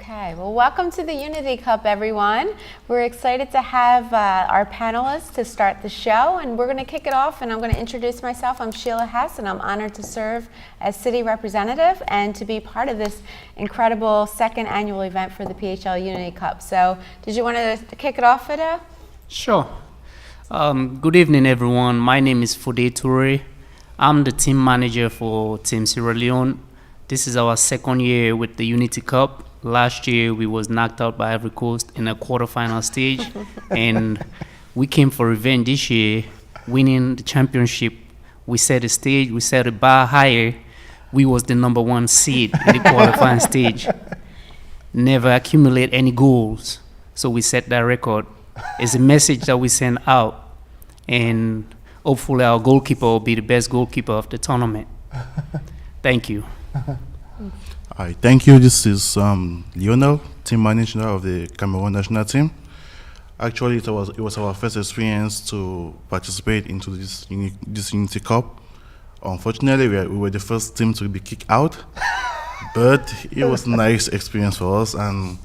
Okay, well, welcome to the Unity Cup, everyone. We're excited to have our panelists to start the show, and we're going to kick it off, and I'm going to introduce myself. I'm Sheila Hess, and I'm honored to serve as city representative and to be part of this incredible second annual event for the PHL Unity Cup. So, did you want to kick it off, Fido? Sure. Good evening, everyone. My name is Fode Toure. I'm the team manager for Team Sierra Leone. This is our second year with the Unity Cup. Last year, we was knocked out by Ivory Coast in a quarterfinal stage, and we came for revenge this year, winning the championship. We set the stage, we set a bar higher. We was the number one seed in the qualifying stage. Never accumulate any goals, so we set that record. It's a message that we send out, and hopefully our goalkeeper will be the best goalkeeper of the tournament. Thank you. Hi, thank you. This is Lionel, team manager of the Cameroon national team. Actually, it was our first experience to participate into this Unity Cup. Unfortunately, we were the first team to be kicked out, but it was a nice experience for us, and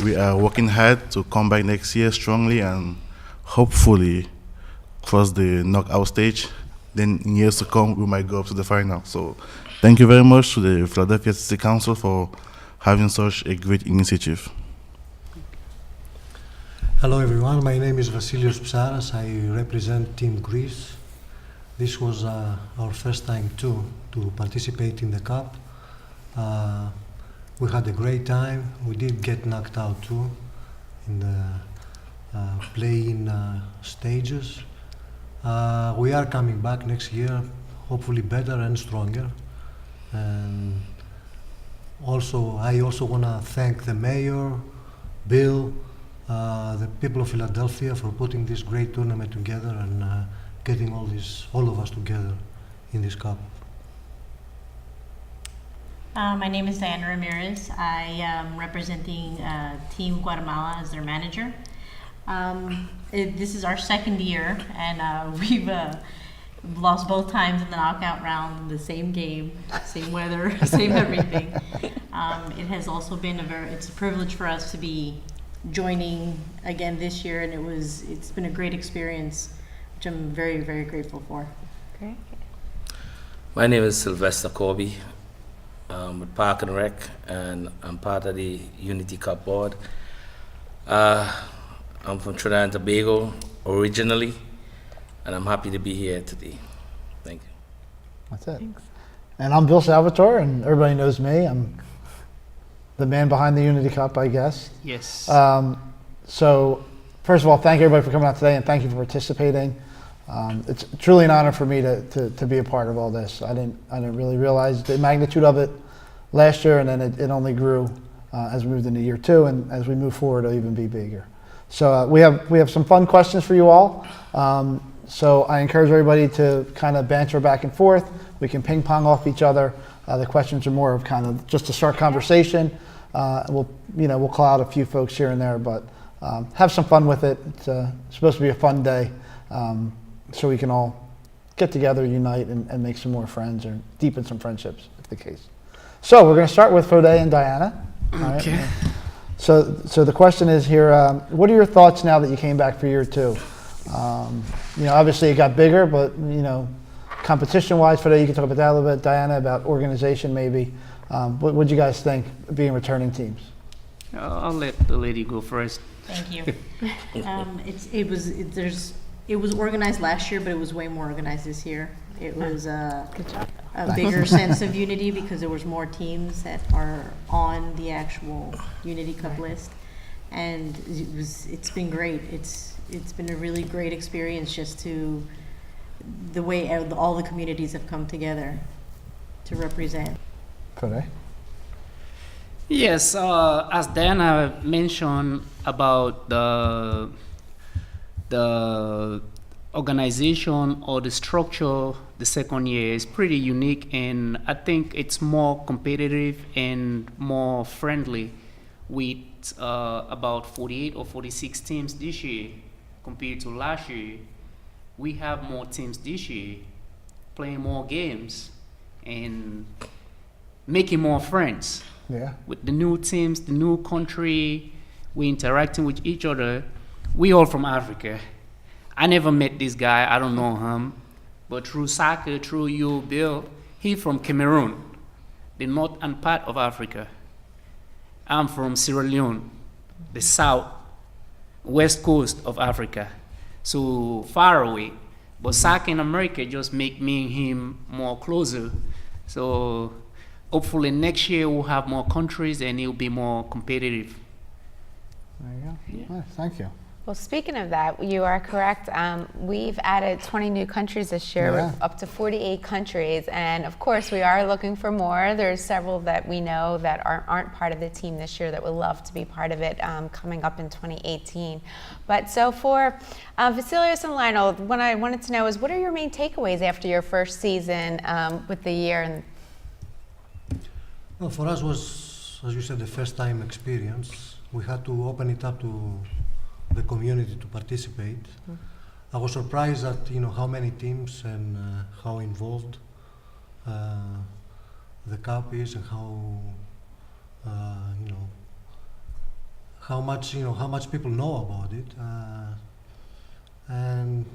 we are working hard to come back next year strongly and hopefully cross the knockout stage. Then in years to come, we might go up to the final. So thank you very much to the Philadelphia City Council for having such a great initiative. Hello everyone, my name is Vasilios Psaras. I represent Team Greece. This was our first time too to participate in the Cup. We had a great time. We did get knocked out too in the play-in stages. We are coming back next year, hopefully better and stronger. And I also want to thank the mayor, Bill, the people of Philadelphia for putting this great tournament together and getting all of us together in this cup. My name is Diana Ramirez. I am representing Team Guatemala as their manager. This is our second year, and we've lost both times in the knockout round, the same game, same weather, same everything. It has also been it's a privilege for us to be joining again this year, and it's been a great experience, which I'm very, very grateful for. Great. My name is Sylvester Corby. With Park and Rec, and I'm part of the Unity Cup board. I'm from Trinidad and Tobago originally, and I'm happy to be here today. Thank you. That's it. Thanks. And I'm Bill Salvatore, and everybody knows me. I'm the man behind the Unity Cup, I guess. Yes. So, first of all, thank everybody for coming out today, and thank you for participating. It's truly an honor for me to be a part of all this. I didn't really realize the magnitude of it last year, and then it only grew as we moved into year two, and as we move forward, it'll even be bigger. So we have some fun questions for you all. So I encourage everybody to kind of banter back and forth. We can ping pong off each other. The questions are more of kind of just to start conversation. We'll call out a few folks here and there, but have some fun with it. It's supposed to be a fun day. So we can all get together, unite, and make some more friends or deepen some friendships, if the case. So we're going to start with Fode and Diana. Okay. Right? So the question is here, what are your thoughts now that you came back for year two? Obviously it got bigger, but, competition-wise, Fode, you can talk about that a little bit. Diana, about organization maybe. What do you guys think, being returning teams? I'll let the lady go first. Thank you. It was organized last year, but it was way more organized this year. It was a bigger sense of unity because there was more teams that are on the actual Unity Cup list, and it's been great. It's been a really great experience just to the way all the communities have come together to represent. Fode? Yes, as Diana mentioned about the organization or the structure the second year is pretty unique, and I think it's more competitive and more friendly with about 48 or 46 teams this year compared to last year. We have more teams this year playing more games and making more friends. Yeah. with the new teams, the new country, we interacting with each other. We all from Africa. I never met this guy, I don't know him, but through soccer, through you, Bill, he from Cameroon, the northern part of Africa. I'm from Sierra Leone, the south, west coast of Africa, so far away. But soccer in America just make me and him more closer. So hopefully next year we'll have more countries and it'll be more competitive. There you go. Nice, thank you. Well, speaking of that, you are correct. We've added 20 new countries this year, Yeah. up to 48 countries. And of course, we are looking for more. There's several that we know that aren't part of the team this year that would love to be part of it coming up in 2018. But so for Vasilios and Lionel, what I wanted to know is what are your main takeaways after your first season with the year? And Well, for us was, as you said, the first time experience. We had to open it up to the community to participate. I was surprised at how many teams and how involved the cup is and how much people know about it. And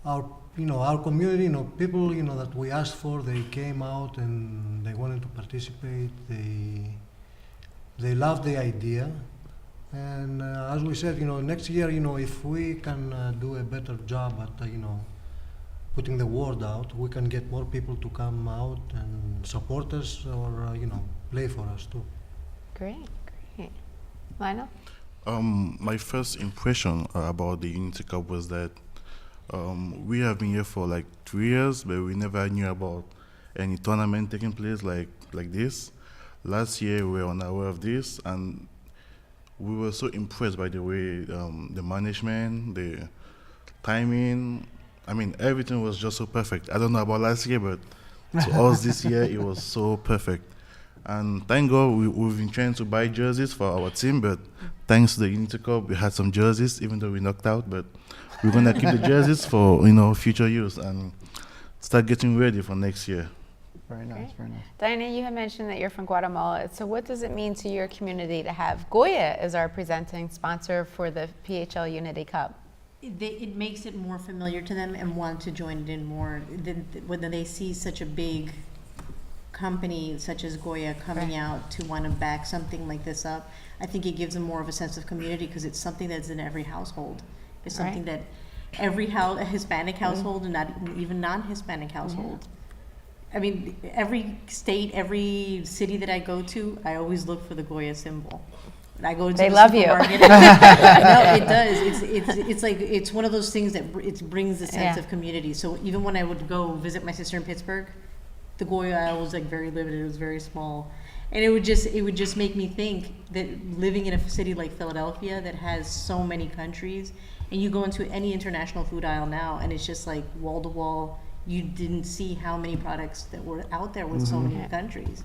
our community, people that we asked for, they came out and they wanted to participate. They loved the idea. And as we said, next year, if we can do a better job at, putting the word out, we can get more people to come out and support us or, play for us too. great. Lionel? My first impression about the Unity Cup was that we have been here for like 3 years, but we never knew about any tournament taking place like this. Last year we were unaware of this, and we were so impressed by the way the management, the timing, everything was just so perfect. I don't know about last year, but to us this year it was so perfect. And thank God we've been trying to buy jerseys for our team, but thanks to the Unity Cup, we had some jerseys, even though we knocked out. But we're gonna keep the jerseys for future use and start getting ready for next year. Very nice, very nice. Diana, you had mentioned that you're from Guatemala. So what does it mean to your community to have Goya as our presenting sponsor for the PHL Unity Cup? It makes it more familiar to them and want to join it in more. When they see such a big company such as Goya coming Right. out to want to back something like this up, I think it gives them more of a sense of community because it's something that's in every household. It's something that every Hispanic household and not even non-Hispanic household. I mean, every state, every city that I go to, I always look for the Goya symbol. And I go to They the love you. supermarket. No, it does. It's like it's one of those things that it brings a sense Yeah. of community. So even when I would go visit my sister in Pittsburgh, the Goya aisle was like very limited. It was very small, and it would just make me think that living in a city like Philadelphia that has so many countries, and you go into any international food aisle now, and it's just like wall to wall. You didn't see how many products that were out there with so many countries,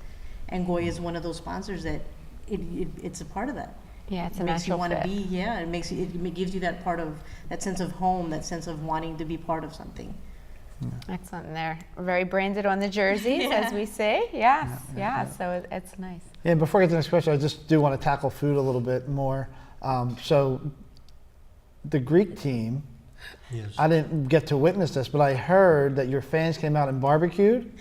and Goya is one of those sponsors that it's a part of that. Yeah, it's a It makes you natural want to fit. be. Yeah, it gives you that part of that sense of home, that sense of wanting to be part of something. Excellent. And they're very branded on the jerseys, as we say. Yes, so it's nice. Yeah, before I get to the next question, I just do want to tackle food a little bit more. So the Greek team, Yes. I didn't get to witness this, but I heard that your fans came out and barbecued.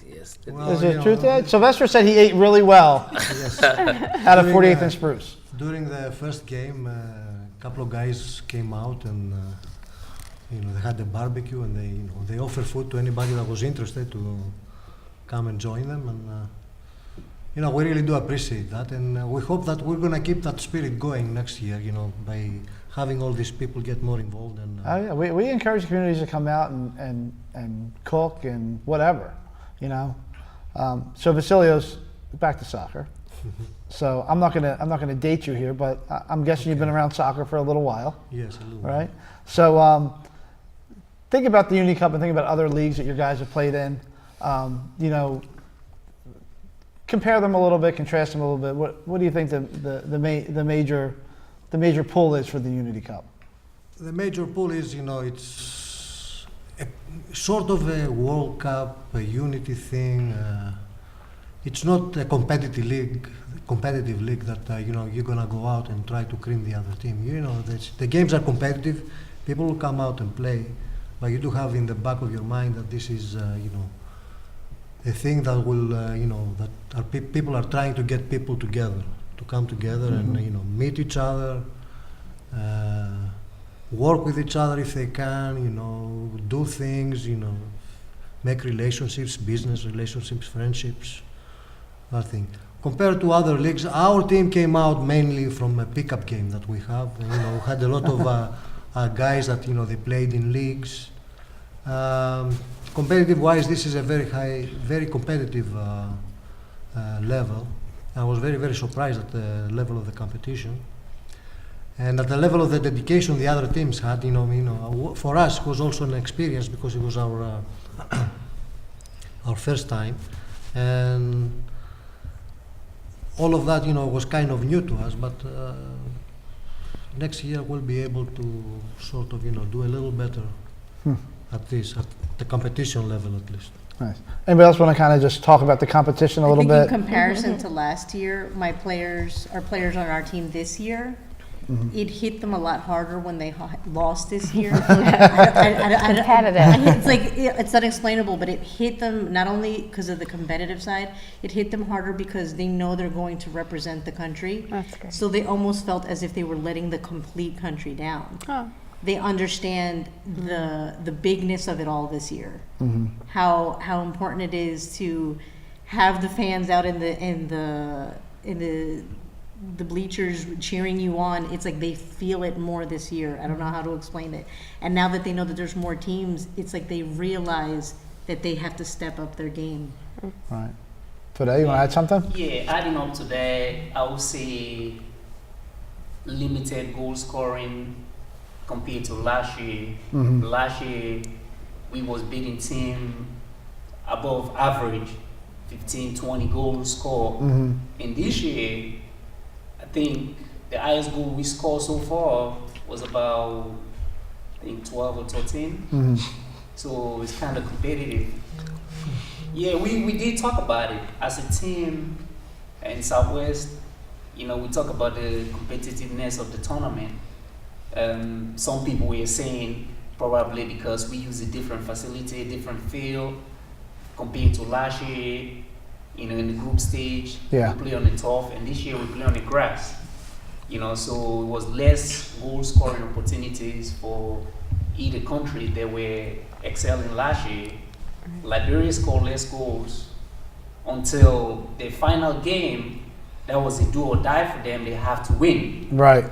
Yes. Well, Is there truth to that? Sylvester said he ate really well Yes. out of 48th and Spruce. During the first game, a couple of guys came out and they had a barbecue and they offered food to anybody that was interested to come and join them. And we really do appreciate that, and we hope that we're gonna keep that spirit going next year. By having all these people get more involved and. Oh yeah, we encourage communities to come out and cook and whatever, So Vasilios, back to soccer. So I'm not gonna date you here, but I'm guessing you've been around soccer for a little while, Yes, a little. right? So think about the Uni Cup and think about other leagues that your guys have played in. Compare them a little bit, contrast them a little bit. What do you think the major pull is for the Unity Cup? The major pull is, it's sort of a World Cup, a unity thing. it's not a competitive league that you know, you're gonna go out and try to cream the other team. You know, the games are competitive. People will come out and play, but you do have in the back of your mind that this is you know, a thing that will you know, that people are trying to get people together, to come together and you know, meet each other, work with each other if they can, you know, do things, you know, make relationships, business relationships, friendships, that thing. Compared to other leagues, our team came out mainly from a pickup game that we have. You know, had a lot of guys that, you know, they played in leagues. Competitive-wise, this is a very high, very competitive level. I was very, very surprised at the level of the competition. And at the level of the dedication the other teams had, you know, for us it was also an experience because it was our our first time, and all of that, you know, was kind of new to us. But next year we'll be able to sort of, you know, do a little better at this, at the competition level at least. Nice. Anybody else want to kind of just talk about the competition a little I think bit? in comparison to last year, our players on our team this year, it hit them a lot harder when they lost this year. Competitive. It's like, it's unexplainable, but it hit them not only because of the competitive side, it hit them harder because they know they're going to represent the country. That's great. So they almost felt as if they were letting the complete country down. Oh. They understand the bigness of it all this year. How important it is to have the fans out in the bleachers cheering you on. It's like they feel it more this year. I don't know how to explain it. And now that they know that there's more teams, it's like they realize that they have to step up their game. Right. Today, you want to add something? Yeah, adding up to that, I would say limited goal scoring compared to last year. Last year, we was beating team above average, 15, 20 goals scored. And this year, I think the highest goal we scored so far was about, I think, 12 or 13. So it's kind of competitive. Yeah, we did talk about it as a team in Southwest. You know, we talk about the competitiveness of the tournament. Some people were saying probably because we use a different facility, different field compared to last year. You know, in the group stage, Yeah. we play on the turf, and this year we play on the grass. You know, so it was less goal scoring opportunities for either country. They were excelling last year. Liberia scored less goals until the final game. That was a do or die for them. They have to win. Right.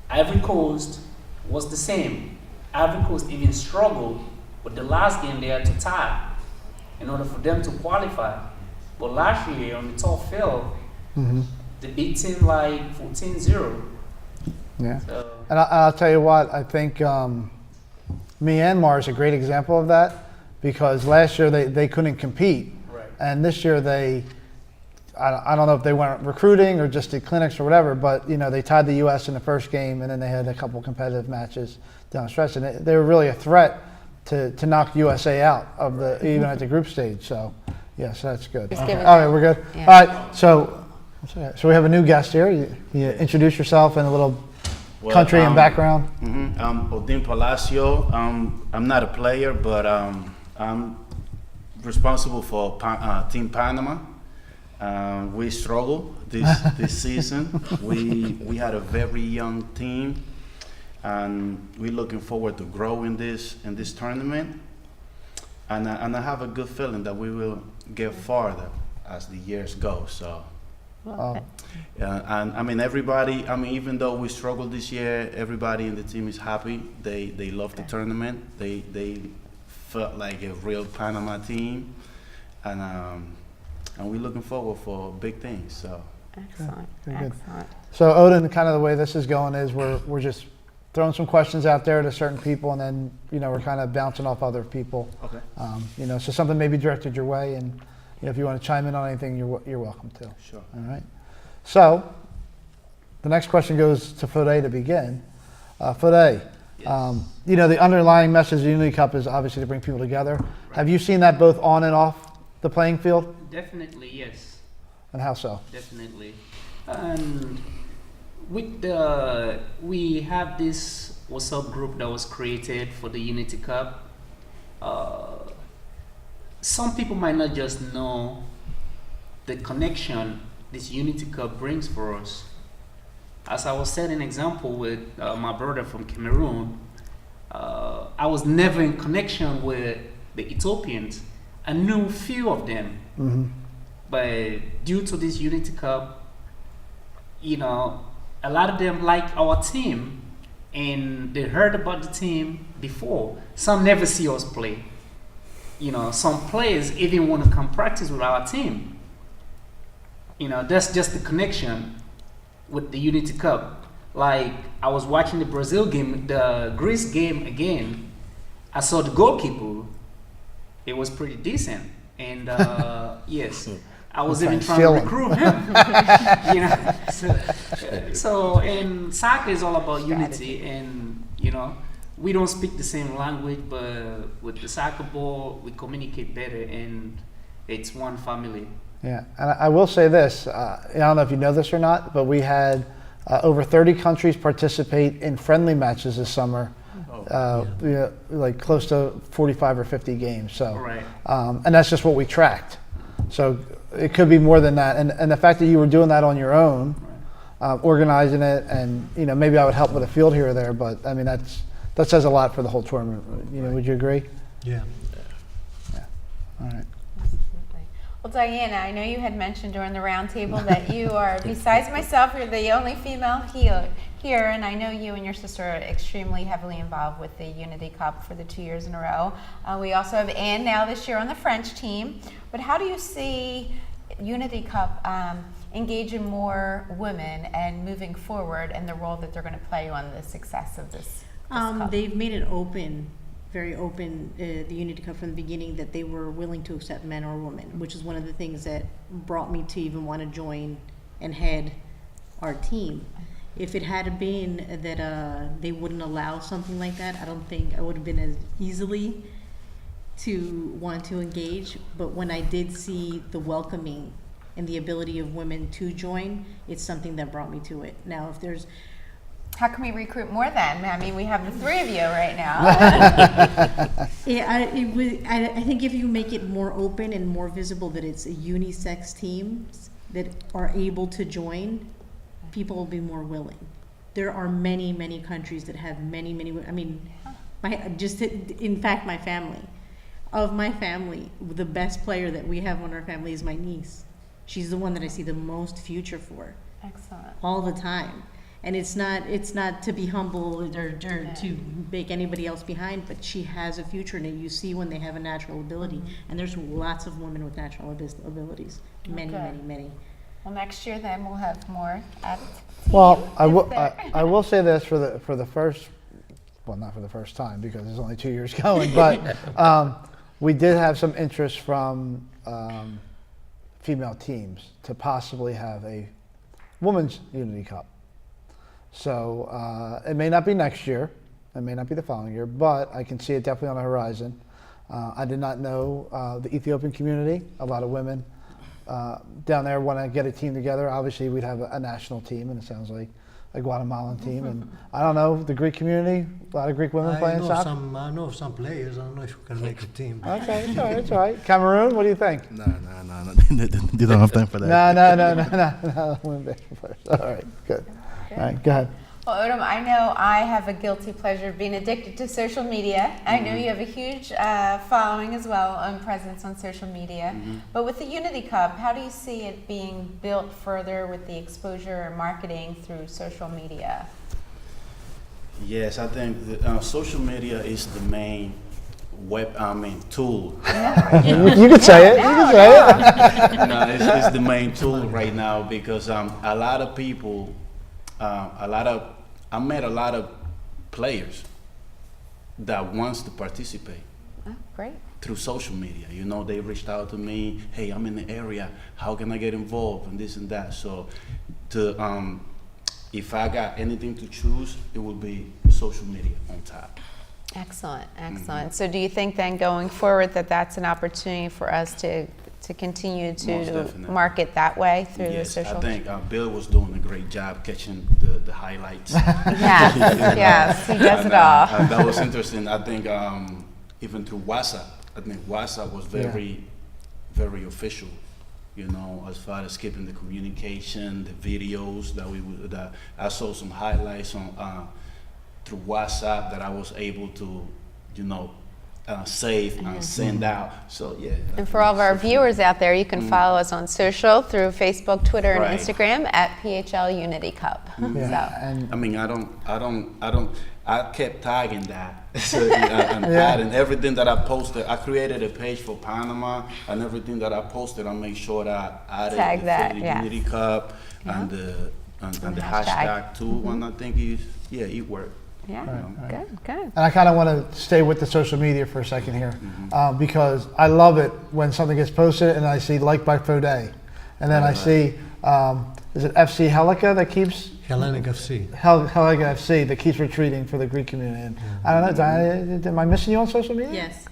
Ivory Coast was the same. Ivory Coast even struggled, but the last game they had to tie in order for them to qualify. But last year on the top field, they beat team like 14-0. Yeah. So, And I'll tell you what, I think Myanmar is a great example of that because last year they couldn't compete. right. And this year I don't know if they went recruiting or just did clinics or whatever, but you know, they tied the U.S. in the first game and then they had a couple competitive matches down the stretch. And they were really a threat to knock USA out of even at the group stage. So, yes, that's good. Just give it All right, we're good. Yeah. All right, so we have a new guest here. You introduce yourself and a little country and background. I'm Odin Palacio. I'm not a player, but I'm responsible for Team Panama. We struggled this season. We had a very young team, and we're looking forward to growing this in this tournament. And I have a good feeling that we will get farther as the years go. So. And I mean, everybody, I mean, even though we struggled this year, everybody in the team is happy. They love the tournament. They felt like a real Panama team. And we're looking forward for big things. So Excellent. Very good. Excellent. So Odin, kind of the way this is going is we're just throwing some questions out there to certain people, and then we're kind of bouncing off other people. okay, So something may be directed your way, and if you want to chime in on anything, you're welcome to. sure. All right. So the next question goes to Fode to begin. Fode, the underlying message of the Unity Cup is obviously to bring people together. Have you seen that both on and off the playing field? Definitely, yes. and how so? Definitely. And we have this WhatsApp group that was created for the Unity Cup. Some people might not just know the connection this Unity Cup brings for us. As I was setting an example with my brother from Cameroon, I was never in connection with the Ethiopians. I knew few of them, but due to this Unity Cup, you know, a lot of them like our team, and they heard about the team before. Some never see us play. You know, some players even want to come practice with our team. You know, that's just the connection with the Unity Cup. Like, I was watching the Brazil game, the Greece game again. I saw the goalkeeper. It was pretty decent. And yes, I was even trying to recruit him. You know, so and soccer is all about unity, and you know, we don't speak the same language, but with the soccer ball, we communicate better, and it's one family. Yeah, and I will say this, I don't know if you know this or not, but we had over 30 countries participate in friendly matches this summer. Yeah, like close to 45 or 50 games. So, Right. And that's just what we tracked. So it could be more than that. And the fact that you were doing that on your own, organizing it, and you know, maybe I would help with a field here or there, but I mean that says a lot for the whole tournament. You know, would you agree? Yeah. Yeah. All right. Well, Diana, I know you had mentioned during the roundtable that you are, besides myself, you're the only female here, and I know you and your sister are extremely heavily involved with the Unity Cup for the 2 years in a row. We also have Anne now this year on the French team. But how do you see Unity Cup engaging more women and moving forward in the role that they're going to play on the success of this cup? They've made it open, very open, the Unity Cup from the beginning, that they were willing to accept men or women, which is one of the things that brought me to even want to join and head our team. If it had been that they wouldn't allow something like that, I don't think I would have been as easily to want to engage. But when I did see the welcoming and the ability of women to join, it's something that brought me to it. Now, if there's How can we recruit more then? I mean, we have the three of you right now. Yeah, I think if you make it more open and more visible that it's a unisex teams that are able to join, people will be more willing. There are many, many countries that have many, I mean, in fact, my family. Of my family, the best player that we have on our family is my niece. She's the one that I see the most future for. Excellent. All the time. And it's not to be humble or to make anybody else behind, but she has a future in it. You see when they have a natural ability, and there's lots of women with natural abilities. Many, Okay. many, many. Well, next year then we'll have more added. Well, I will say this for the first, well, not for the first time because there's only 2 years going, but we did have some interest from female teams to possibly have a women's Unity Cup. So it may not be next year, it may not be the following year, but I can see it definitely on the horizon. I did not know the Ethiopian community. A lot of women down there want to get a team together. Obviously, we'd have a national team, and it sounds like a Guatemalan team. And I don't know, the Greek community, a lot of Greek women playing soccer. I know some players. I don't know if we can make a team. Okay, it's all right, it's all right. Cameroon, what do you think? No. They don't have time for that. No. Women basketball players. All right, good. All right, go ahead. Well, Odom, I know I have a guilty pleasure of being addicted to social media. I know you have a huge following as well and presence on social media. But with the Unity Cup, how do you see it being built further with the exposure and marketing through social media? Yes, I think social media is the main tool. You can say it. You can say it. No, it's the main tool right now because a lot of people, I met a lot of players that wants to participate Oh, great. through social media. You know, they reached out to me, hey, I'm in the area, how can I get involved and this and that. So if I got anything to choose, it would be social media on top. Excellent. So do you think then going forward that that's an opportunity for us to to continue Most to definitely. market that way through the Yes, social? I think Bill was doing a great job catching the highlights. Yes, yes, he does it And, all. that was interesting. I think even through WhatsApp, I think WhatsApp was very, very official. You know, as far as keeping the communication, the videos that that I saw some highlights on through WhatsApp that I was able to, you know, save and send out. So yeah. And for all of our viewers out there, you can follow us on social through Facebook, Twitter, and Right. Instagram at PHL Unity Cup. Yeah, So, and I mean, I kept tagging that so, and adding everything that I posted. I created a page for Panama, and everything that I posted, I make sure that I added Tag the that, Philly yes. Unity Cup and the hashtag too. And I think it worked. yeah, good, good. And I kind of want to stay with the social media for a second here, because I love it when something gets posted and I see liked by Fode, and then I see, is it FC Helica that keeps, Hellenic FC. Helica FC that keeps retweeting for the Greek community? And I don't know, am I missing you on social media? Yes.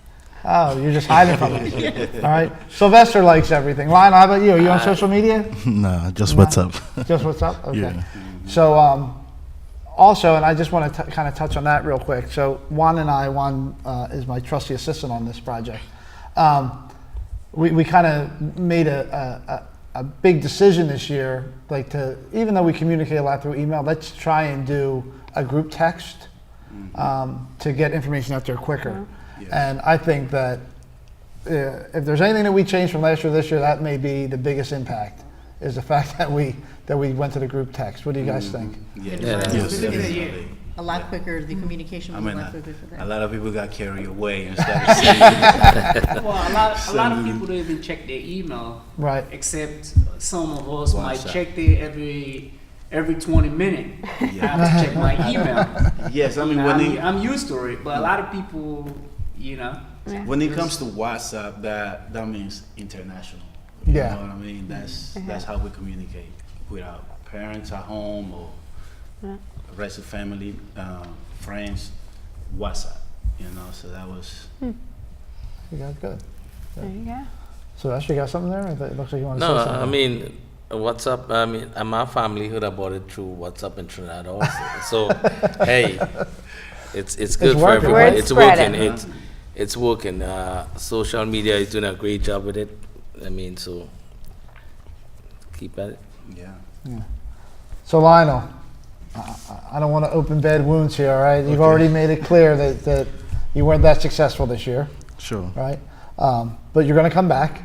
Oh, you're just hiding from me. All right. Sylvester likes everything. Lionel, how about you? Are you on social media? Nah, just what's up. Just what's up? Okay. Yeah. So, also, and I just want to kind of touch on that real quick. So Juan and I, Juan is my trusty assistant on this project. We kind of made a big decision this year, like even though we communicate a lot through email, let's try and do a group text to get information out there quicker. Yes. And I think that if there's anything that we changed from last year to this year, that may be the biggest impact, is the fact that we went to the group text. What do you guys think? Yes, Yeah. yes, Yeah. definitely. A lot quicker, the communication I was mean, a lot quicker for a that. lot of people got carried away and started saying, Well, a lot of people don't even check their email, Right. except some of us might WhatsApp. check it every 20 minutes. I have to check my email. yes, I mean, I'm used to it, but a lot of people, you know. when it comes to WhatsApp, that means international. Yeah. You know what I mean? That's how we communicate with our parents at home or rest of family, friends, WhatsApp. You know, so that was. You guys good. There you go. So Ash, you got something there? It looks like you want to No, say something. I mean, WhatsApp, I mean, my family would have bought it through WhatsApp in Trinidad also. So, hey, it's good for working. everybody. Word It's spreading. working. It's working. Social media is doing a great job with it. I mean, so keep at it. Yeah. So Lionel, I don't want to open bad wounds here, all right? You've already made it clear that you weren't that successful this year, Sure, right? But you're going to come back.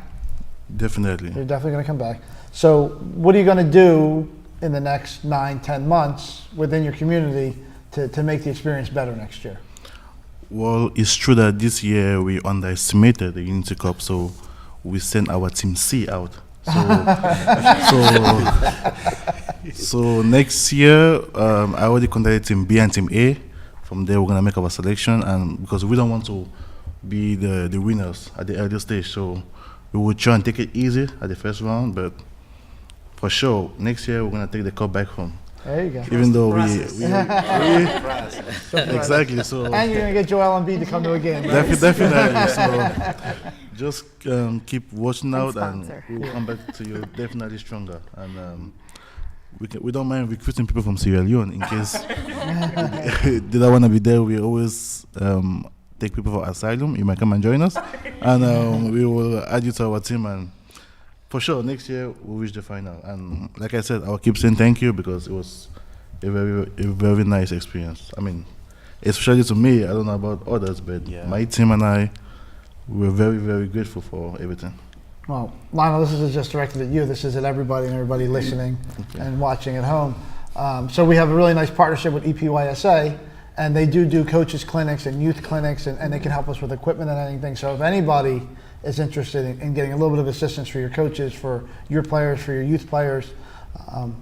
definitely. You're definitely going to come back. So what are you going to do in the next 9-10 months within your community to make the experience better next year? Well, it's true that this year we underestimated the Unity Cup, so we sent our Team C out. So next year, I already contacted Team B and Team A. From there, we're gonna make our selection, and because we don't want to be the winners at the early stage, so we will try and take it easy at the first round. But for sure, next year we're gonna take the cup back home. There you go. Even though we Surprise. exactly so. And you're going to get Joel Embiid to come to a game. Right? Definitely. So just keep watching out, and sponsor. we'll come back to you definitely stronger. And we don't mind recruiting people from Sierra Leone in case they don't want to be there. We always take people for asylum. You might come and join us, and we will add you to our team. And for sure, next year we'll reach the final. And like I said, I'll keep saying thank you because it was a very nice experience. I mean, especially to me, I don't know about others, but Yeah. my team and I were very, very grateful for everything. Well, Lionel, this is just directed at you. This is at everybody and everybody listening and watching at home. So we have a really nice partnership with EPYSA, and they do coaches clinics and youth clinics, and they can help us with equipment and anything. So if anybody is interested in getting a little bit of assistance for your coaches, for your players, for your youth players,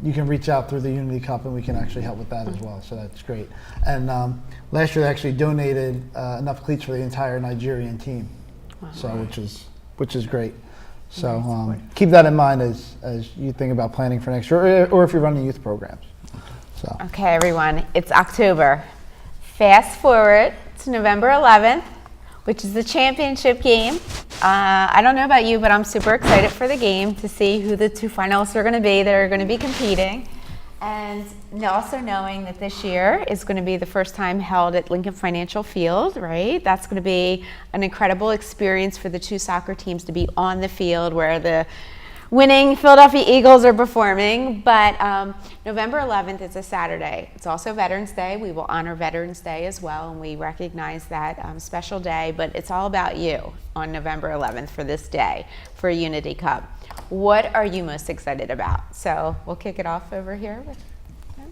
you can reach out through the Unity Cup, and we can actually help with that as well. So that's great. And last year they actually donated enough cleats for the entire Nigerian team, so which is great. So keep that in mind as you think about planning for next year, or if you're running youth programs. So Okay, everyone, it's October. Fast forward to November 11th. which is the championship game. I don't know about you, but I'm super excited for the game to see who the 2 finalists are going to be that are going to be competing. And also knowing that this year is going to be the first time held at Lincoln Financial Field, right? That's going to be an incredible experience for the 2 soccer teams to be on the field where the winning Philadelphia Eagles are performing. But November 11th is a Saturday. It's also Veterans Day. We will honor Veterans Day as well, and we recognize that special day. But it's all about you on November 11th for this day for Unity Cup. What are you most excited about? So we'll kick it off over here.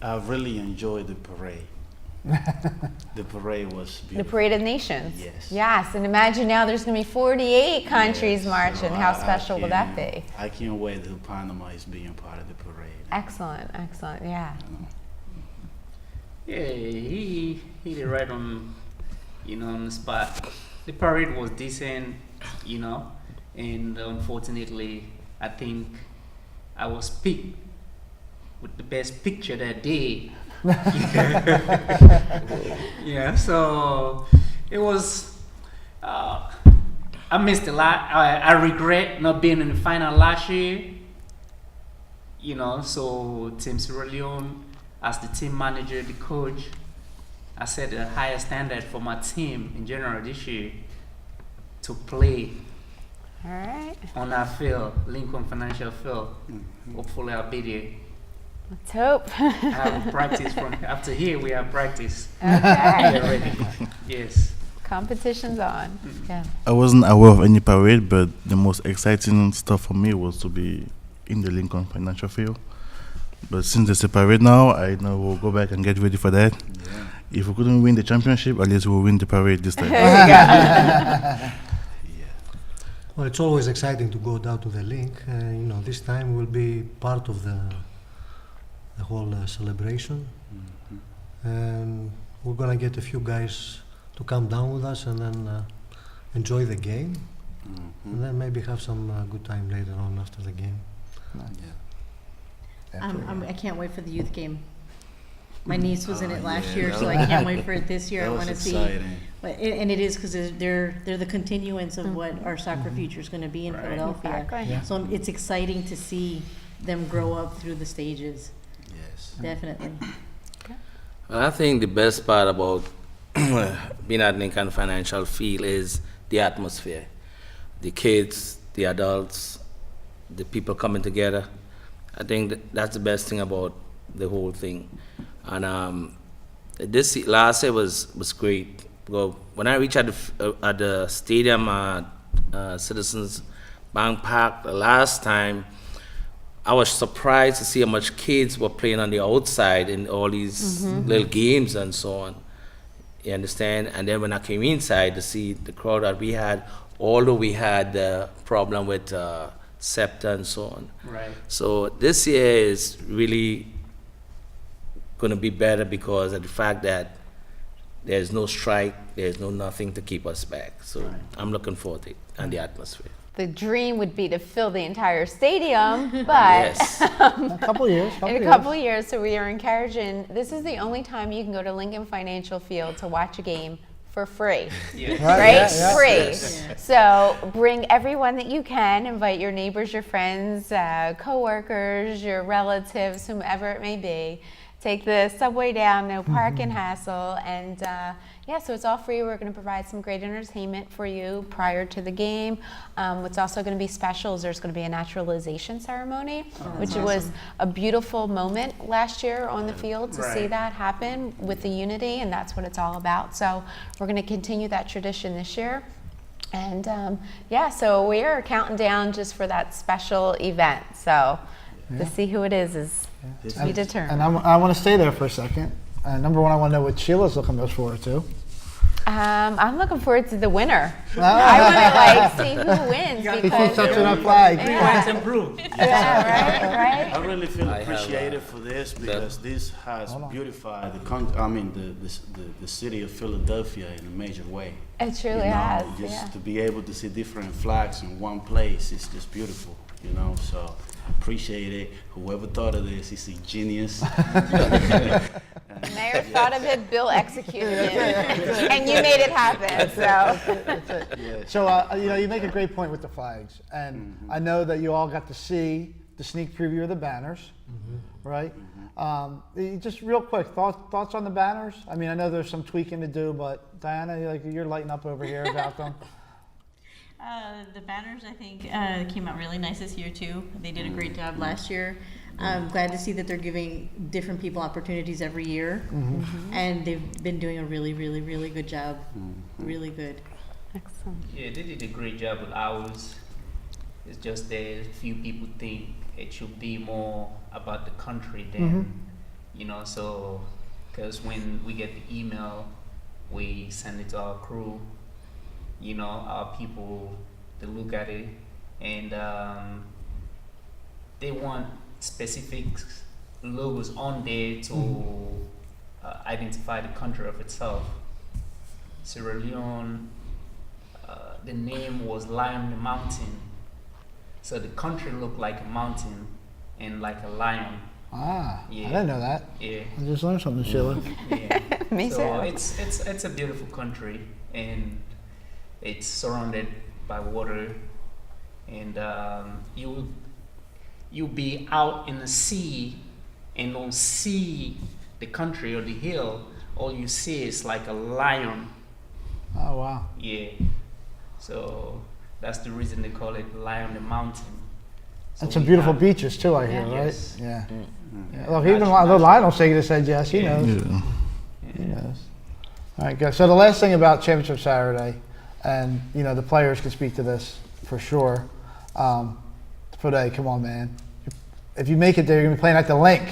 I really enjoyed the parade. The parade was The beautiful. Parade of Nations. Yes. Yes, and imagine now there's going to be 48 countries Yes, marching. so How I special would that can't- be? I can't wait till Panama is being part of the parade. Excellent, excellent, yeah. Yeah, he hit it right on, on the spot. The parade was decent, and unfortunately, I think I was picked with the best picture that day. Yeah, so it was. I missed a lot. I regret not being in the final last year. So Team Sierra Leone, as the team manager, the coach, I set a higher standard for my team in general this year to play All right, on our field, Lincoln Financial Field. Hopefully, I'll be there. let's hope. I have practice from after here. We have practice. Okay, Get ready. Yes. competition's on. Yeah. I wasn't aware of any parade, but the most exciting stuff for me was to be in the Lincoln Financial Field. But since there's a parade now, I know we'll go back and get ready for that. Yeah. If we couldn't win the championship, at least we'll win the parade this time. Well, it's always exciting to go down to the link. This time we'll be part of the whole celebration, and we're gonna get a few guys to come down with us and then enjoy the game, and then maybe have some good time later on after the game. I can't wait for the youth game. My niece was in it last yeah, year, that so I can't wait for it this year. That I was want to see. exciting. And it is because they're the continuance of what our soccer future is going to be in Philadelphia. Exactly. So it's exciting to see them grow up through the stages. Yes. Definitely. Well, I think the best part about being at Lincoln Financial Field is the atmosphere. The kids, the adults, the people coming together. I think that's the best thing about the whole thing. And last year was great. Well, when I reached at the stadium at Citizens Bank Park the last time, I was surprised to see how much kids were playing on the outside in all these little games and so on. You understand? And then when I came inside to see the crowd that we had, although we had the problem with SEPTA and so on. Right. So this year is really going to be better because of the fact that there's no strike, there's no nothing to keep us back. So I'm looking forward to it and the atmosphere. The dream would be to fill the entire stadium, but Yes. A couple years. in a couple of years, so we are encouraging, this is the only time you can go to Lincoln Financial Field to watch a game for free. Yeah. Right? Yeah, yeah. Free. Yes. So bring everyone that you can, invite your neighbors, your friends, coworkers, your relatives, whomever it may be. Take the subway down, no parking hassle, and so it's all free. We're going to provide some great entertainment for you prior to the game. What's also going to be special is there's going to be a naturalization ceremony, which was a beautiful moment last year on the field to see Right. that happen with the unity, and that's what it's all about. So we're going to continue that tradition this year. And so we are counting down just for that special event. So to see who it is to be determined. And I want to stay there for a second. Number one, I want to know what Sheila's looking most forward to. I'm looking forward to the winner. I want to see who wins He keeps because touching our flag. yeah, right. I really feel I have, appreciated for this because this has beautified the city of Philadelphia in a major way. It truly You know, has. just Yeah. to be able to see different flags in one place is just beautiful, so appreciate it. Whoever thought of this is a genius. Mayor thought of it, Bill executed it, and you made it happen. So, You make a great point with the flags, and I know that you all got to see the sneak preview of the banners, right? Just real quick, thoughts on the banners? I mean, I know there's some tweaking to do, but Diana, you're lighting up over here about them. The banners, I think, came out really nice this year too. They did a great job last year. I'm glad to see that they're giving different people opportunities every year, and they've been doing a really, really, really good job. Really good. Excellent. Yeah, they did a great job with ours. It's just that a few people think it should be more about the country than, so, because when we get the email, we send it to our crew, our people, to look at it, and they want specific logos on there to identify the country of itself. Sierra Leone, the name was Lion the Mountain. So the country looked like a mountain and like a lion. I Yeah. didn't know that. Yeah. I just learned something, Sheila. Yeah. Me So too. it's a beautiful country, and it's surrounded by water, and you'll be out in the sea and don't see the country or the hill. All you see is like a lion. Oh, wow. Yeah. So that's the reason they call it Lion the Mountain. So And some we beautiful have- beaches too, I hear, right? Yes. Yeah. Yeah. Look, even the Lionel shaking his head yes, he knows. Yeah. He knows. All right, good. So the last thing about Championship Saturday, and the players can speak to this for sure. Fode, come on, man. If you make it there, you're gonna be playing at the Link,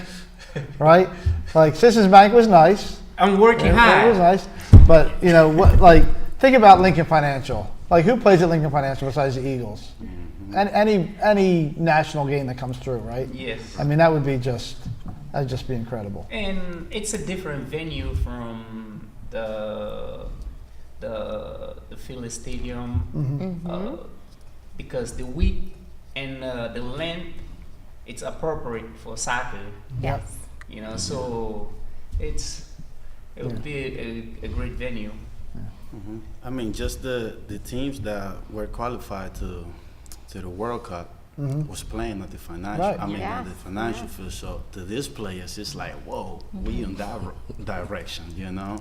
right? Like Citizens Bank was nice. I'm working It was hard. nice, but what? Like, think about Lincoln Financial. Like, who plays at Lincoln Financial besides the Eagles? And any national game that comes through, right? Yes. I mean, that'd just be incredible. And it's a different venue from the Philly Stadium, because the width and the length, it's appropriate for soccer. Yes. So it would be a great venue. I mean, just the teams that were qualified to the World Cup was playing at the financial. Right. I mean, Yes, at the financial field. So to these players, it's like, whoa, we in that direction,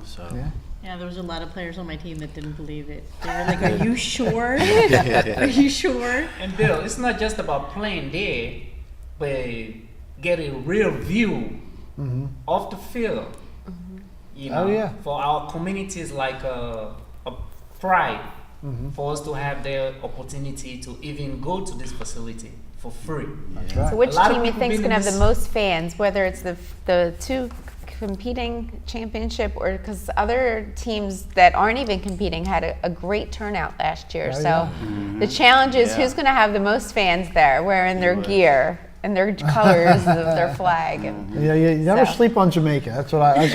So Yeah. Yeah, there was a lot of players on my team that didn't believe it. They were like, "Are you sure? Are you sure?" And Bill, it's not just about playing there, but get a real view of the field. Oh, yeah. For our communities, like a pride for us to have the opportunity to even go to this facility for free. That's right. So which A lot of team you people think is been going to in have the this- most fans, whether it's the two competing championship, or because other teams that aren't even competing had a great turnout last year. Oh, So yeah. the challenge is Yeah. who's going to have the most fans there wearing their Right. gear and their colors of their flag. And Yeah, you never So- sleep on Jamaica. That's what I learned.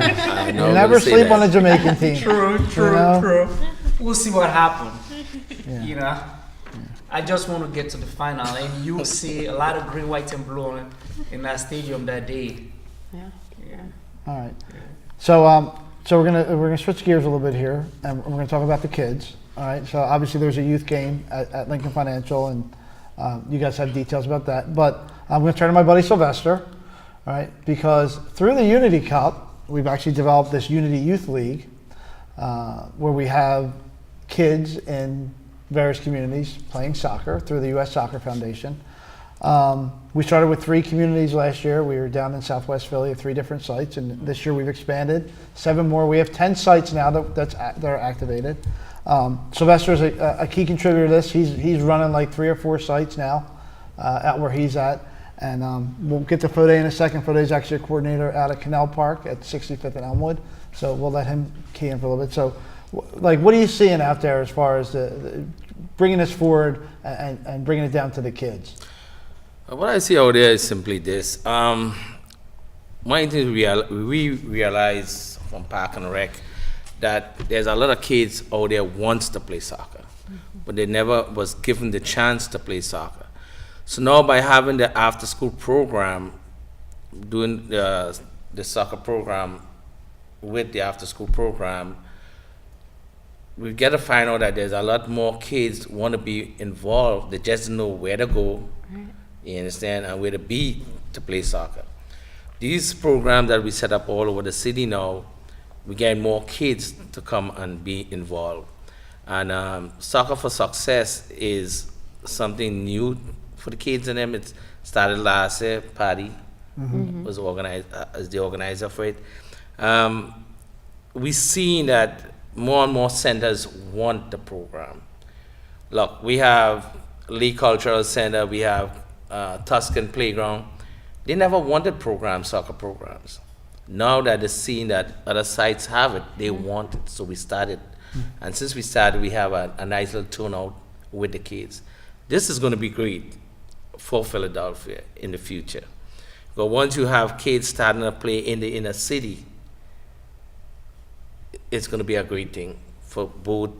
I know You I'm never gonna say sleep on that. a Jamaican team. True, know? true. We'll see what happens. Yeah. I just want to get to the final, and you'll see a lot of green, white, and blue in that stadium that day. yeah. All right. So so we're gonna switch gears a little bit here, and we're gonna talk about the kids. All right. So obviously there's a youth game at Lincoln Financial, and you guys have details about that. But I'm gonna turn to my buddy Sylvester. All right, because through the Unity Cup, we've actually developed this Unity Youth League, where we have kids in various communities playing soccer through the U.S. Soccer Foundation. We started with 3 communities last year. We were down in Southwest Philly at 3 different sites, and this year we've expanded 7 more. We have 10 sites now that are activated. Sylvester is a key contributor to this. He's running like 3 or 4 sites now out where he's at, and we'll get to Fode in a second. Fode is actually a coordinator out at Canal Park at 65th and Elmwood, so we'll let him key in for a little bit. So, what are you seeing out there as far as the bringing this forward and bringing it down to the kids? What I see out there is simply this. One thing we realize from Park and Rec that there's a lot of kids out there wants to play soccer, but they never was given the chance to play soccer. So now by having the after-school program, doing the soccer program with the after-school program, we get to find out that there's a lot more kids want to be involved. They just know where to go, you understand, and where to be to play soccer. These programs that we set up all over the city now, we get more kids to come and be involved. And Soccer for Success is something new for the kids and them. It started last year. Patty was organized as the organizer for it. We've seen that more and more centers want the program. Look, we have Lee Cultural Center, we have Tuscan Playground. They never wanted soccer programs. Now that they're seeing that other sites have it, they want it, so we started. And since we started, we have a nice little turnout with the kids. This is going to be great for Philadelphia in the future. But once you have kids starting to play in the inner city, it's going to be a great thing for both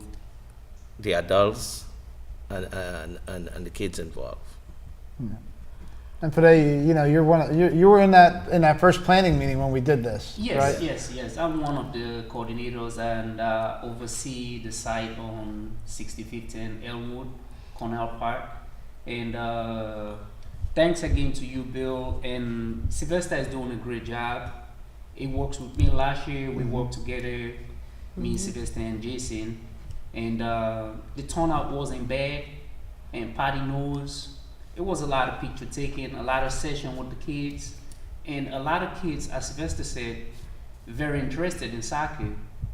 the adults and the kids involved. And today, you know, you were in that first planning meeting when we did this, Yes, right? yes. I'm one of the coordinators and oversee the site on 65th and Elmwood, Cornell Park. And thanks again to you, Bill. And Sylvester is doing a great job. He works with me last year. We worked together, me, Sylvester, and Jason. And the turnout wasn't bad. And Patty knows. It was a lot of picture taking, a lot of session with the kids, and a lot of kids, as Sylvester said, very interested in soccer.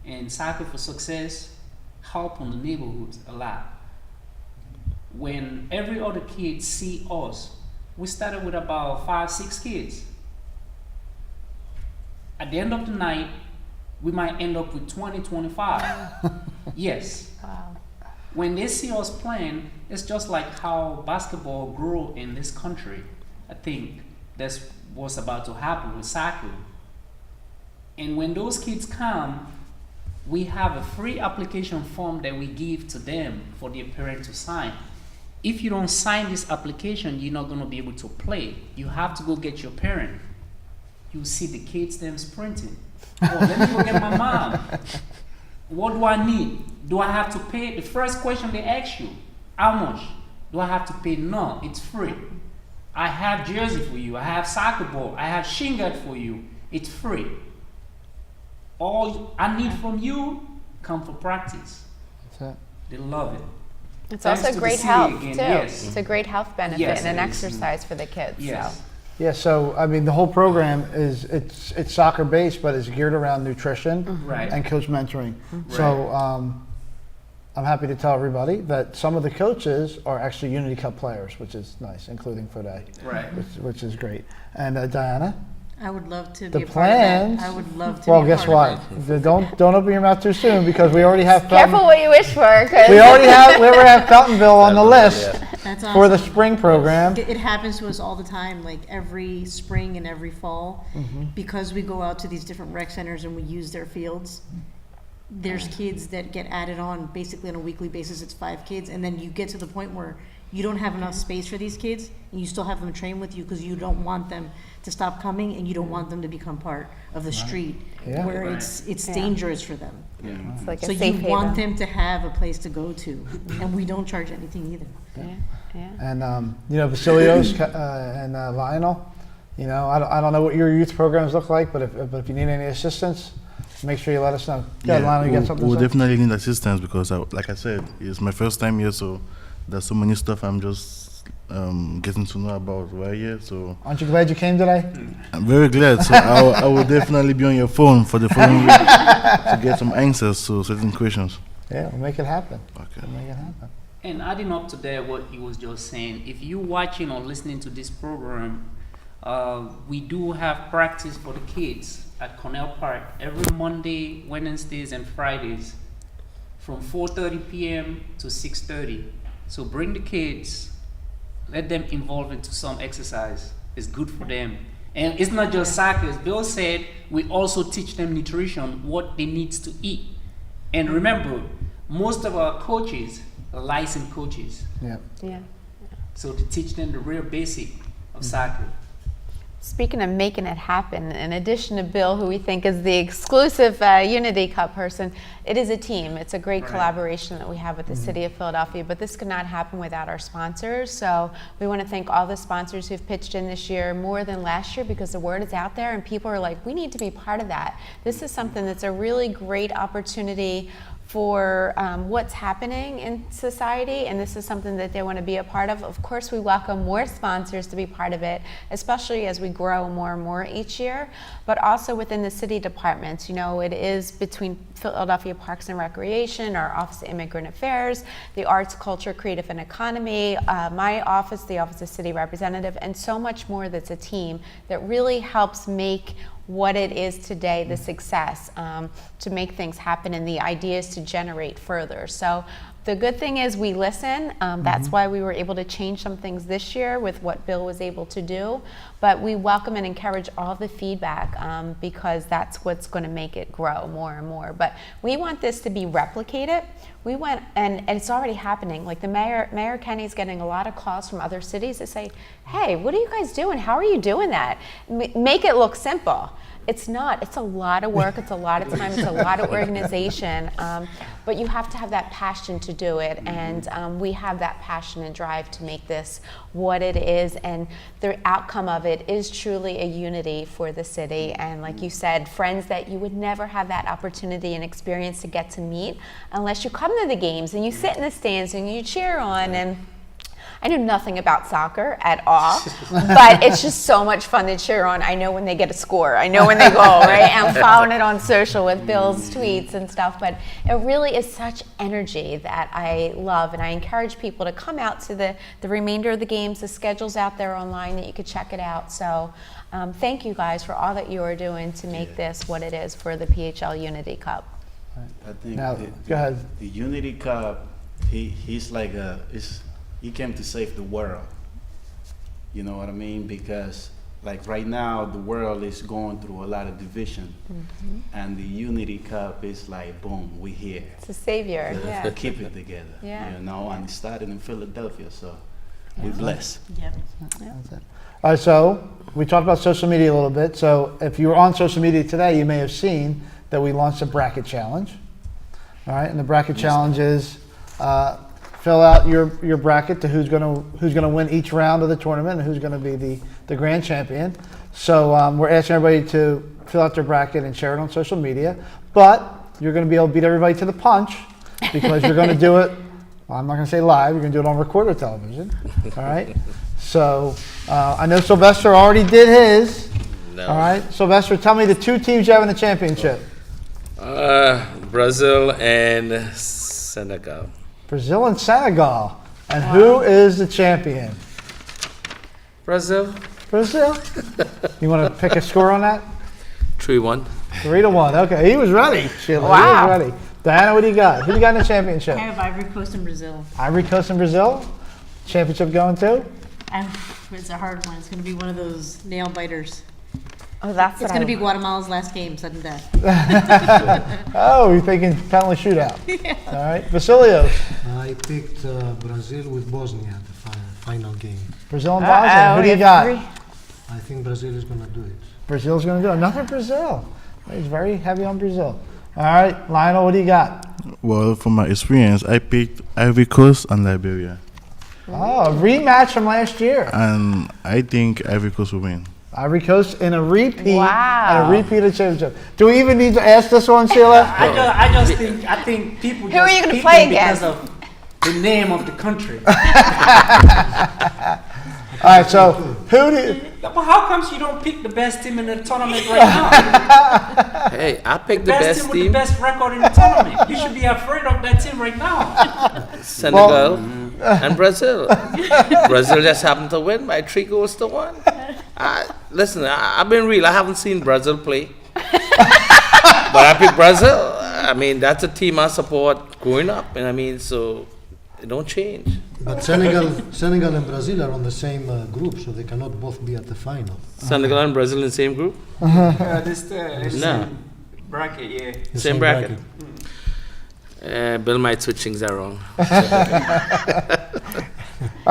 And Soccer for Success help on the neighborhoods a lot. When every other kid see us, we started with about 5-6 kids. At the end of the night, we might end up with 20-25. Yes. Wow. When they see us playing, it's just like how basketball grew in this country. I think that's what's about to happen with soccer. And when those kids come, we have a free application form that we give to them for their parent to sign. If you don't sign this application, you're not going to be able to play. You have to go get your parent. You see the kids them sprinting. Oh, let me go get my mom. What do I need? Do I have to pay? The first question they ask you, how much? Do I have to pay? No, it's free. I have jersey for you. I have soccer ball. I have shin guard for you. It's free. All I need from you, come for practice. That's it. They love it. It's Thanks also to the great city health again, too. yes. It's a great health benefit Yes, and an it is. exercise for the kids. Yes. So. Yeah, so I mean, the whole program is it's soccer based, but it's geared around nutrition Right. and coach mentoring. So I'm happy to tell everybody that some of the coaches are actually Unity Cup players, which is nice, including Fode, Right. which is great. And Diana, I would love to the be a part of plans. that. I would love to Well, be a guess part what? of it. Don't open your mouth too soon because we already have Careful what you wish for, because we already have Fountainville on the list That's for the awesome. spring program. It happens to us all the time, like every spring and every fall, because we go out to these different rec centers and we use their fields. There's kids that get added on basically on a weekly basis. It's 5 kids, and then you get to the point where you don't have enough space for these kids, and you still have them train with you because you don't want them to stop coming, and you don't want them to become part of the street Yeah. where Right. it's Yeah. dangerous for them. it's like a So you safe want haven. them to have a place to go to, and we don't charge anything either. Yeah. And you know, Vasilios and Lionel, you know, I don't know what your youth programs look like, but if you need any assistance, make sure you let us know. Go ahead, Lionel, you got something we'll to say? definitely need assistance because, like I said, it's my first time here, so there's so many stuff I'm just getting to know about right here. So Aren't you glad you came today? I'm very glad. So I will definitely be on your phone for the following week to get some answers to certain questions. Yeah, we'll make it happen. Okay. We'll make it happen. And adding up to that, what he was just saying, if you're watching or listening to this program, we do have practice for the kids at Cornell Park every Monday, Wednesdays, and Fridays from 4:30 p.m. to 6:30. So bring the kids, let them involve into some exercise. It's good for them. And it's not just soccer. As Bill said, we also teach them nutrition, what they need to eat. And remember, most of our coaches are licensed coaches. Yeah. Yeah. So to teach them the real basic of soccer. Speaking of making it happen, in addition to Bill, who we think is the exclusive Unity Cup person, it is a team. It's a great collaboration that we have with the City of Philadelphia, but this could not happen without our sponsors. So we want to thank all the sponsors who've pitched in this year more than last year, because the word is out there and people are like, we need to be part of that. This is something that's a really great opportunity for what's happening in society, and this is something that they want to be a part of. Of course, we welcome more sponsors to be part of it, especially as we grow more and more each year, but also within the city departments. You know, it is between Philadelphia Parks and Recreation, our Office of Immigrant Affairs, the Arts, Culture, Creative, and Economy, my office, the Office of City Representative, and so much more that's a team that really helps make what it is today, the success, to make things happen and the ideas to generate further. So the good thing is we listen. That's why we were able to change some things this year with what Bill was able to do. But we welcome and encourage all the feedback because that's what's going to make it grow more and more. But we want this to be replicated. We went, and it's already happening. Like the Mayor Kenny's getting a lot of calls from other cities that say, hey, what are you guys doing? How are you doing that? Make it look simple. It's not. It's a lot of work. It's a lot of time. It's a lot of organization. But you have to have that passion to do it. And we have that passion and drive to make this what it is. And the outcome of it is truly a unity for the city. And like you said, friends that you would never have that opportunity and experience to get to meet unless you come to the games and you sit in the stands and you cheer on. And I knew nothing about soccer at all, but it's just so much fun to cheer on. I know when they get a score. I know when they goal, right? I'm following it on social with Bill's tweets and stuff, but it really is such energy that I love, and I encourage people to come out to the remainder of the games. The schedule's out there online that you could check it out. So thank you guys for all that you are doing to make this what it is for the PHL Unity Cup. I think Now, go ahead. The Unity Cup, he's like he came to save the world. You know what I mean? Because like right now, the world is going through a lot of division, and the Unity Cup is like, boom, we here. It's a savior, to yeah. keep it together. Yeah. You know, and it started in Philadelphia, so we blessed. Yep. That's it. All right, so we talked about social media a little bit. So if you were on social media today, you may have seen that we launched a bracket challenge. All right, and the bracket challenge is fill out your bracket to who's gonna win each round of the tournament and who's gonna be the grand champion. So we're asking everybody to fill out their bracket and share it on social media. But you're gonna be able to beat everybody to the punch because you're gonna do it. Well, I'm not gonna say live. You're gonna do it on recorded television. All right. So I know Sylvester already did his. No. All right, Sylvester, tell me the two teams you have in the championship. Brazil and Senegal. Brazil and Senegal. And who is the champion? Brazil. Brazil? You want to pick a score on that? 3-1. 3-1. Okay, he was ready, Sheila. Wow. He was ready. Diana, what do you got? Who do you got in the championship? I have Ivory Coast and Brazil. Ivory Coast and Brazil. Championship going to? And it's a hard one. It's going to be one of those nail biters. Oh, that's It's going to be Guatemala's last game, sudden death. Oh, you're thinking penalty shootout. All right, Vasilios. I picked Brazil with Bosnia at the final game. Brazil and Bosnia. Who do you got? I think Brazil is going to do it. Brazil's going to do it. Another Brazil. He's very heavy on Brazil. All right, Lionel, what do you got? Well, from my experience, I picked Ivory Coast and Liberia, Oh, a rematch from last year. and I think Ivory Coast will win. Ivory Coast in a repeat Wow. and a repeat of championship. Do we even need to ask this one, Sheila? I think people Who are just you gonna pick play them because against? of the name of the country. All right, so who do Well, how comes you don't pick the best team in the tournament right now? Hey, I picked The the best best team with the team. best record in the tournament. You should be afraid of that team right now. Senegal and Brazil. Brazil just happened to win by 3-1. Listen, I've been real. I haven't seen Brazil play. But I picked Brazil. I mean, that's a team I support growing up. And I mean, so it don't change. But Senegal and Brazil are on the same group, so they cannot both be at the final. Senegal and Brazil in the same group? This No. bracket, yeah. The Same bracket. Bill might switch things around.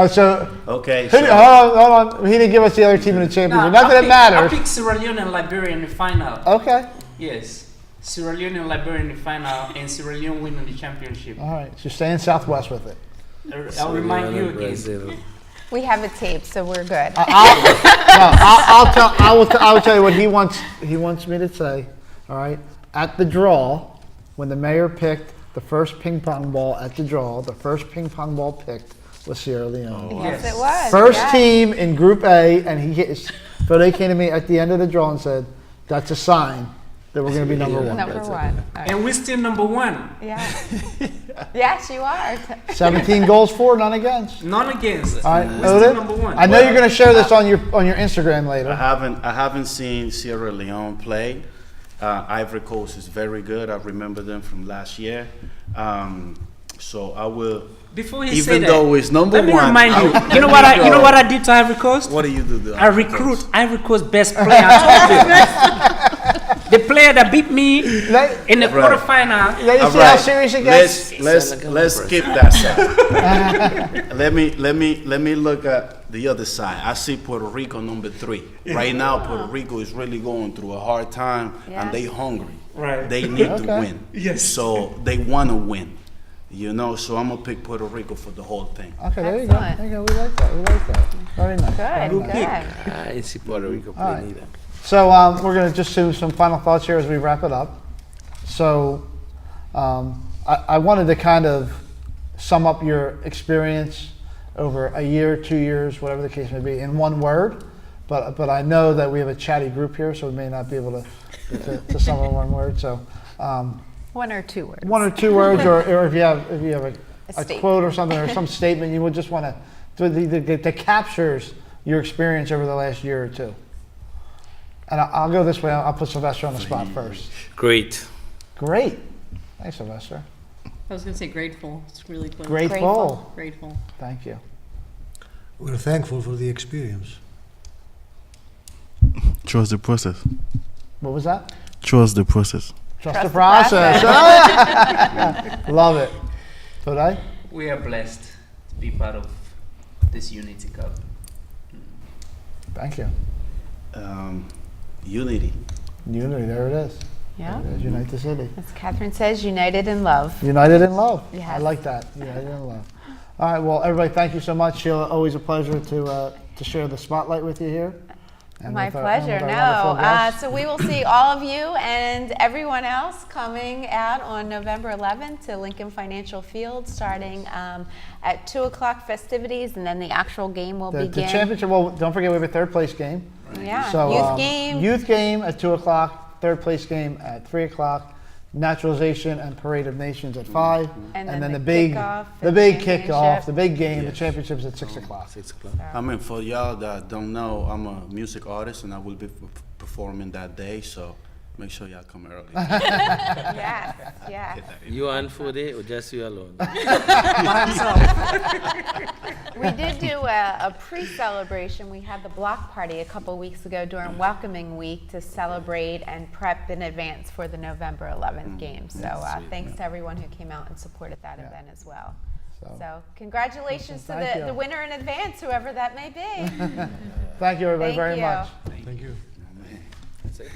So, Okay, hold so on, hold on. He didn't give us the other team in the championship. Not that it I matters. picked Sierra Leone and Liberia in the final. Okay. Yes. Sierra Leone and Liberia in the final, and Sierra Leone winning the championship. All right. So stay in Southwest with it. I'll remind you again. Brazil. We have it taped, so we're good. I will tell you what he wants me to say. All right. At the draw, when the mayor picked the first ping pong ball at the draw, the first ping pong ball picked was Sierra Leone. Yes, Yes. it was. First yes. team in Group A, and so they came to me at the end of the draw and said, "That's a sign that we're going to be number one." Number one. All right. And we're still number one. Yeah. Yes, you are. 17 goals for, none against. None against. All right, We're still Odin, number one. I know you're going to share this on your Instagram I later. haven't seen Sierra Leone play. Ivory Coast is very good. I remember them from last year. So I will. Before he say Even that, though it's number let me one, remind you. I- You know what I did to Ivory Coast? What do you do? To I Ivory recruit Coast? Ivory Coast best player. I told you. The player that beat me in the Right. quarterfinal. Let you All see how right. serious it gets. Let's skip that side. let me look at the other side. I see Puerto Rico number 3. Right now, Puerto Rico is really going through a hard time, Yes. and they hungry. Right. They need Okay. to win. Yes. So they want to win. So I'm gonna pick Puerto Rico for the whole thing. Okay, there you go. Excellent. There you go. We like that. We like that. Very nice. Good, Very nice. good. I didn't see Puerto Rico play All right. neither. So we're going to just do some final thoughts here as we wrap it up. So I wanted to kind of sum up your experience over a year, 2 years, whatever the case may be, in one word. But I know that we have a chatty group here, so we may not be able to sum up in one word. So One or two words. one or two words, or if you have a statement. quote or something, or some statement you would just want to that captures your experience over the last year or two. And I'll go this way. I'll put Sylvester on the spot first. Great. Great. Thanks, Sylvester. I was going to say grateful. It's really close. Grateful. Grateful. Thank you. We're thankful for the experience. Trust the process. What was that? Trust the process. Trust the the process. Love it. Today? We are blessed to be part of this Unity Cup. Thank you. Unity. Unity, there it is. Yeah. There it is, Unite the City. As Catherine says, united in love. United in love. I Yes. like that. United in love. All right, well, everybody, thank you so much. Sheila, always a pleasure to share the spotlight with you here. And My with and pleasure. with our wonderful guests. So we will see all of you and everyone else coming out on November 11th to Lincoln Financial Field, starting at 2 o'clock festivities, and then the actual game will The begin. championship, well, don't forget we have a third place game. Yeah, So, youth game. Youth game at 2 o'clock, third place game at 3 o'clock, naturalization and parade of nations at 5, And and then then the the big, kickoff, the the big championship. kickoff, the big game, the Yes. championships at 6 o'clock. 6 o'clock. I mean, for y'all that don't know, I'm a music artist, and I will be performing that day. So make sure y'all come early. Yes, yes. You and Fode or just you alone? We did do a pre-celebration. We had the block party a couple weeks ago during welcoming week to celebrate and prep in advance for the November 11th game. So thanks to everyone who came out and supported that event as well. So congratulations to Thank you. the winner in advance, whoever that may be. Thank you, everybody, Thank very you. much. Thank you. That's it.